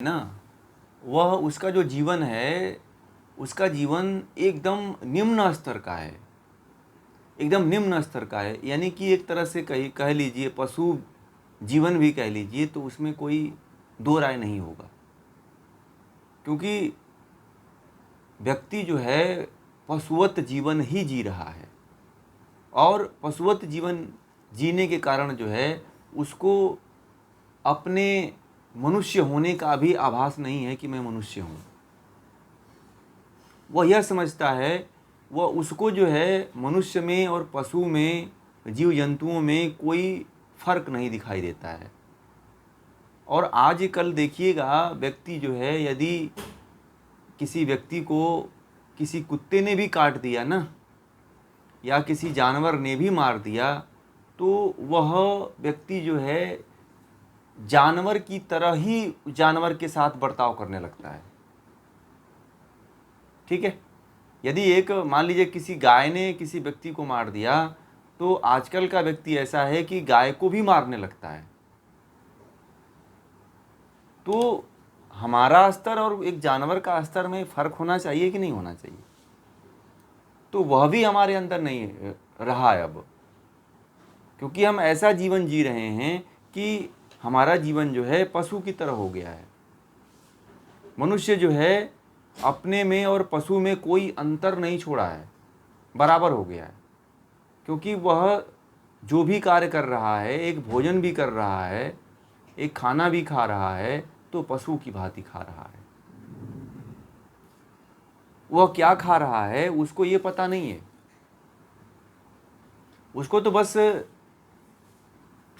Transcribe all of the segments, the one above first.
ना, वह उसका जो जीवन है, उसका जीवन एकदम निम्न स्तर का है, एकदम निम्न स्तर का है। यानी कि एक तरह से कह लीजिए, पशु जीवन भी कह लीजिए, तो उसमें कोई दो राय नहीं होगा। क्योंकि व्यक्ति जो है पशुवत जीवन ही जी रहा है, और पशुवत जीवन जीने के कारण जो है उसको अपने मनुष्य होने का भी आभास नहीं है कि मैं मनुष्य हूँ। वह यह समझता है, वह उसको जो है मनुष्य में और पशु में, जीव जंतुओं में कोई फर्क नहीं दिखाई देता है। और आजकल देखिएगा, व्यक्ति जो है, यदि किसी व्यक्ति को किसी कुत्ते ने भी काट दिया ना, या किसी जानवर ने भी मार दिया, तो वह व्यक्ति जो है जानवर की तरह ही जानवर के साथ बर्ताव करने लगता है। ठीक है। यदि एक मान लीजिए किसी गाय ने किसी व्यक्ति को मार दिया, तो आजकल का व्यक्ति ऐसा है कि गाय को भी मारने लगता है। तो हमारा स्तर और एक जानवर का स्तर में फ़र्क होना चाहिए कि नहीं होना चाहिए? तो वह भी हमारे अंदर नहीं रहा है अब, क्योंकि हम ऐसा जीवन जी रहे हैं कि हमारा जीवन जो है पशु की तरह हो गया है। मनुष्य जो है अपने में और पशु में कोई अंतर नहीं छोड़ा है, बराबर हो गया है। क्योंकि वह जो भी कार्य कर रहा है, एक भोजन भी कर रहा है, एक खाना भी खा रहा है, तो पशु की भांति खा रहा है। वह क्या खा रहा है उसको ये पता नहीं है। उसको तो बस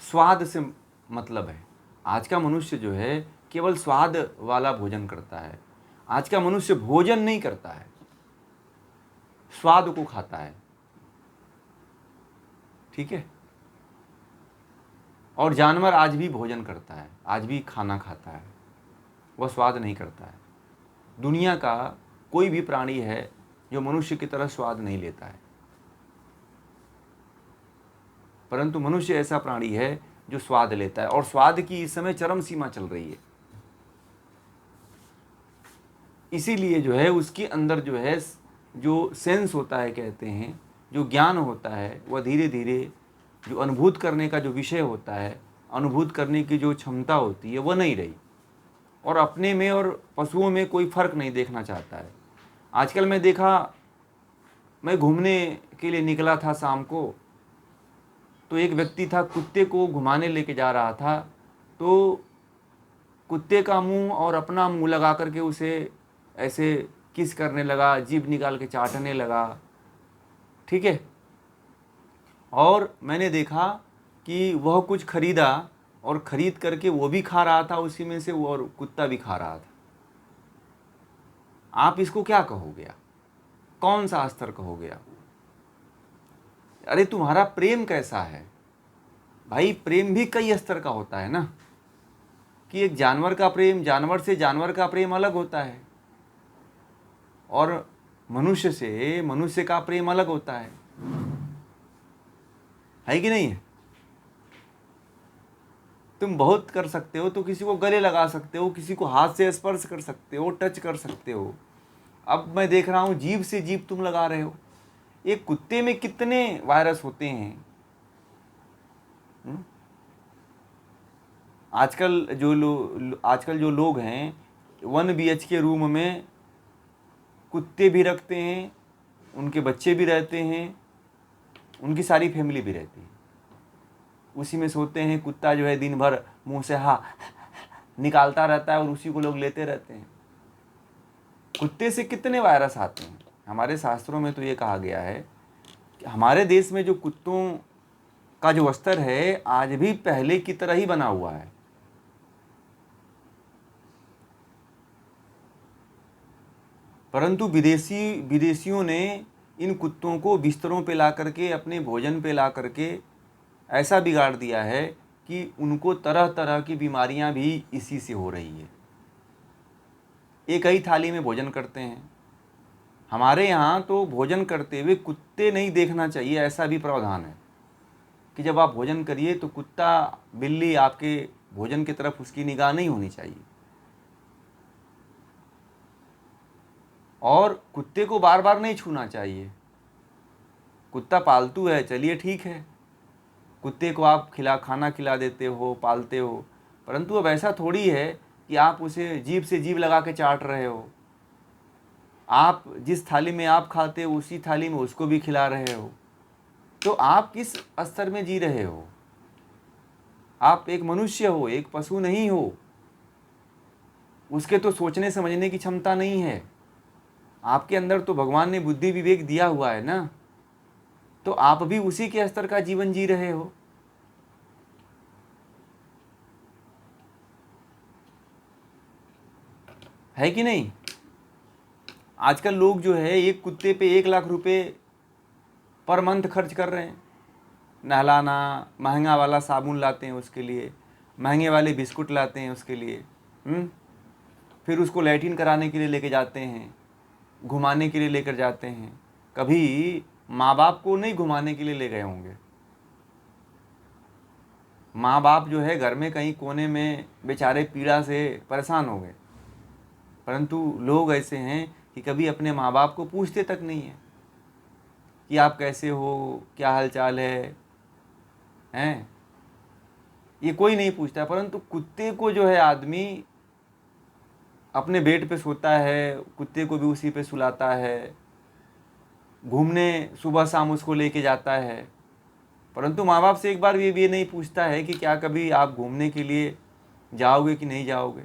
स्वाद से मतलब है। आज का मनुष्य जो है केवल स्वाद वाला भोजन करता है। आज का मनुष्य भोजन नहीं करता है, स्वाद को खाता है। ठीक है। और जानवर आज भी भोजन करता है, आज भी खाना खाता है, वह स्वाद नहीं करता है। दुनिया का कोई भी प्राणी है जो मनुष्य की तरह स्वाद नहीं लेता है, परंतु मनुष्य ऐसा प्राणी है जो स्वाद लेता है। और स्वाद की इस समय चरम सीमा चल रही है। इसीलिए जो है उसके अंदर जो है जो सेंस होता है, कहते हैं, जो ज्ञान होता है, वह धीरे धीरे जो अनुभूत करने का जो विषय होता है, अनुभूत करने की जो क्षमता होती है, वह नहीं रही। और अपने में और पशुओं में कोई फ़र्क नहीं देखना चाहता है। आजकल मैं घूमने के लिए निकला था शाम को, तो एक व्यक्ति था, कुत्ते को घुमाने लेके जा रहा था, तो कुत्ते का मुंह और अपना मुंह लगा करके उसे ऐसे किस करने लगा, जीभ निकाल के चाटने लगा। ठीक है। और मैंने देखा कि वह कुछ खरीदा, और ख़रीद करके वो भी खा रहा था उसी में से, और कुत्ता भी खा रहा था। आप इसको क्या कहोगे? कौन सा स्तर कहोगे आप? अरे तुम्हारा प्रेम कैसा है भाई? प्रेम भी कई स्तर का होता है ना, कि एक जानवर का प्रेम, जानवर से जानवर का प्रेम अलग होता है, और मनुष्य से मनुष्य का प्रेम अलग होता है कि नहीं है? तुम बहुत कर सकते हो, तो किसी को गले लगा सकते हो, किसी को हाथ से स्पर्श कर सकते हो, टच कर सकते हो। अब मैं देख रहा हूँ जीभ से जीभ तुम लगा रहे हो। एक कुत्ते में कितने वायरस होते हैं। आजकल जो लोग हैं 1 BHK रूम में कुत्ते भी रखते हैं, उनके बच्चे भी रहते हैं, उनकी सारी फैमिली भी रहती है, उसी में सोते हैं। कुत्ता जो है दिन भर मुंह से निकालता रहता है, और उसी को लोग लेते रहते हैं। कुत्ते से कितने वायरस आते हैं। हमारे शास्त्रों में तो ये कहा गया है कि हमारे देश में जो कुत्तों का जो स्तर है आज भी पहले की तरह ही बना हुआ है। परंतु विदेशियों ने इन कुत्तों को बिस्तरों पे ला करके, अपने भोजन पे ला करके ऐसा बिगाड़ दिया है कि उनको तरह तरह की बीमारियां भी इसी से हो रही है। एक ही थाली में भोजन करते हैं। हमारे यहाँ तो भोजन करते हुए कुत्ते नहीं देखना चाहिए, ऐसा भी प्रावधान है कि जब आप भोजन करिए तो कुत्ता बिल्ली आपके भोजन की तरफ उसकी निगाह नहीं होनी चाहिए। और कुत्ते को बार बार नहीं छूना चाहिए। कुत्ता पालतू है, चलिए ठीक है, कुत्ते को आप खाना खिला देते हो, पालते हो, परंतु अब ऐसा थोड़ी है कि आप उसे जीभ से जीभ लगा के चाट रहे हो। आप जिस थाली में आप खाते हो उसी थाली में उसको भी खिला रहे हो। तो आप किस स्तर में जी रहे हो? आप एक मनुष्य हो, एक पशु नहीं हो। उसके तो सोचने समझने की क्षमता नहीं है। आपके अंदर तो भगवान ने बुद्धि विवेक दिया हुआ है ना, तो आप भी उसी के स्तर का जीवन जी रहे हो। है कि नहीं? आजकल लोग जो है एक कुत्ते पे 1 लाख रुपए पर मंथ खर्च कर रहे हैं। नहलाना, महंगा वाला साबुन लाते हैं उसके लिए, महंगे वाले बिस्कुट लाते हैं उसके लिए, फिर उसको लैट्रिन कराने के लिए लेके जाते हैं, घुमाने के लिए लेकर जाते हैं। कभी माँ बाप को नहीं घुमाने के लिए ले गए होंगे। माँ बाप जो है घर में कहीं कोने में बेचारे पीड़ा से परेशान हो गए, परंतु लोग ऐसे हैं कि कभी अपने माँ बाप को पूछते तक नहीं है कि आप कैसे हो, क्या हाल चाल है, हैं? ये कोई नहीं पूछता। परंतु कुत्ते को जो है आदमी अपने बेड पे सोता है, कुत्ते को भी उसी पे सुलाता है, घूमने सुबह शाम उसको लेके जाता है, परंतु माँ बाप से एक बार ये नहीं पूछता है कि क्या कभी आप घूमने के लिए जाओगे कि नहीं जाओगे।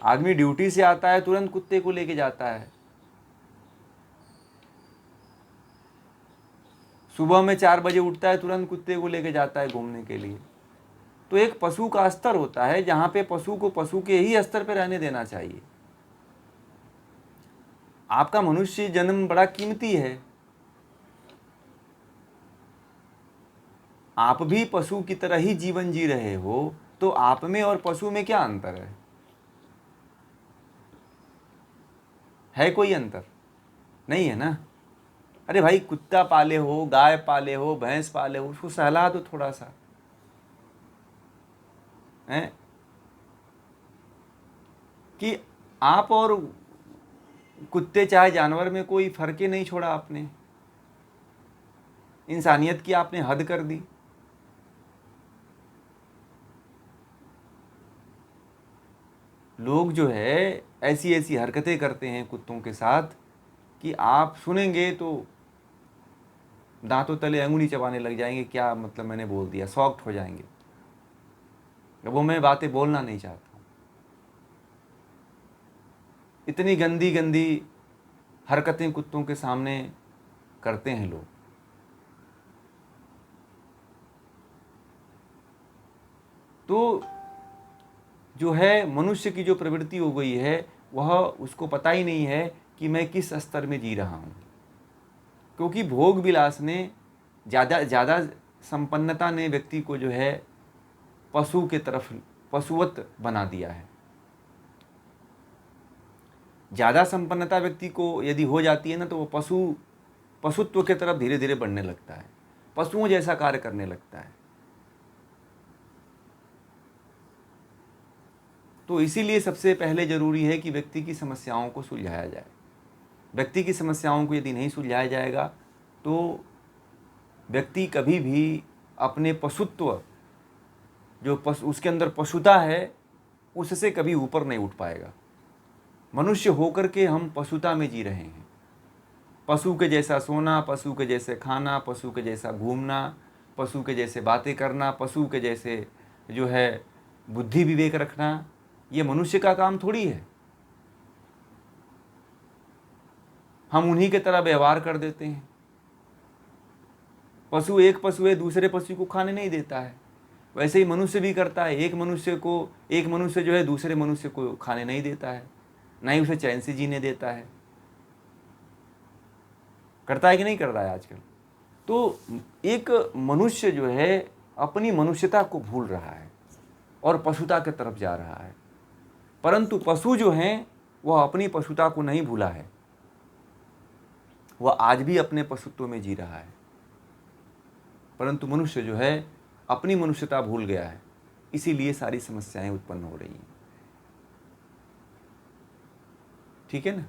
आदमी ड्यूटी से आता है तुरंत कुत्ते को लेके जाता है, सुबह में 4 बजे उठता है तुरंत कुत्ते को लेके जाता है घूमने के लिए। तो एक पशु का स्तर होता है जहाँ पे पशु को पशु के ही स्तर पे रहने देना चाहिए। आपका मनुष्य जन्म बड़ा कीमती है। आप भी पशु की तरह ही जीवन जी रहे हो, तो आप में और पशु में क्या अंतर है? है कोई अंतर? नहीं है ना। अरे भाई, कुत्ता पाले हो, गाय पाले हो, भैंस पाले हो, उसको सहला दो थोड़ा सा, है कि आप और कुत्ते चाहे जानवर में कोई फर्क ही नहीं छोड़ा आपने। इंसानियत की आपने हद कर दी। लोग जो है ऐसी ऐसी हरकतें करते हैं कुत्तों के साथ कि आप सुनेंगे तो दांतों तले अंगुली चबाने लग जाएंगे। क्या मतलब मैंने बोल दिया, शॉक्ड हो जाएंगे। वो मैं बातें बोलना नहीं चाहता हूँ। इतनी गंदी गंदी हरकतें कुत्तों के सामने करते हैं लोग। तो जो है मनुष्य की जो प्रवृत्ति हो गई है, वह उसको पता ही नहीं है कि मैं किस स्तर में जी रहा हूँ। क्योंकि भोग विलास ने ज़्यादा संपन्नता ने व्यक्ति को जो है पशु के तरफ पशुवत बना दिया है। ज़्यादा संपन्नता व्यक्ति को यदि हो जाती है ना, तो वो पशुत्व के तरफ धीरे धीरे बढ़ने लगता है, पशुओं जैसा कार्य करने लगता है। तो इसीलिए सबसे पहले ज़रूरी है कि व्यक्ति की समस्याओं को सुलझाया जाए। व्यक्ति की समस्याओं को यदि नहीं सुलझाया जाएगा तो व्यक्ति कभी भी अपने पशुत्व, जो उसके अंदर पशुता है, उससे कभी ऊपर नहीं उठ पाएगा। मनुष्य होकर के हम पशुता में जी रहे हैं। पशु के जैसा सोना, पशु के जैसे खाना, पशु के जैसा घूमना, पशु के जैसे बातें करना, पशु के जैसे जो है बुद्धि विवेक रखना, ये मनुष्य का काम थोड़ी है। हम उन्हीं के तरह व्यवहार कर देते हैं। एक पशु है, दूसरे पशु को खाने नहीं देता है, वैसे ही मनुष्य भी करता है। एक मनुष्य जो है दूसरे मनुष्य को खाने नहीं देता है, ना ही उसे चैन से जीने देता है। करता है कि नहीं करता है आजकल? तो एक मनुष्य जो है अपनी मनुष्यता को भूल रहा है और पशुता की तरफ जा रहा है। परंतु पशु जो हैं वह अपनी पशुता को नहीं भूला है, वह आज भी अपने पशुत्व में जी रहा है। परंतु मनुष्य जो है अपनी मनुष्यता भूल गया है, इसीलिए सारी समस्याएं उत्पन्न हो रही हैं। ठीक है ना?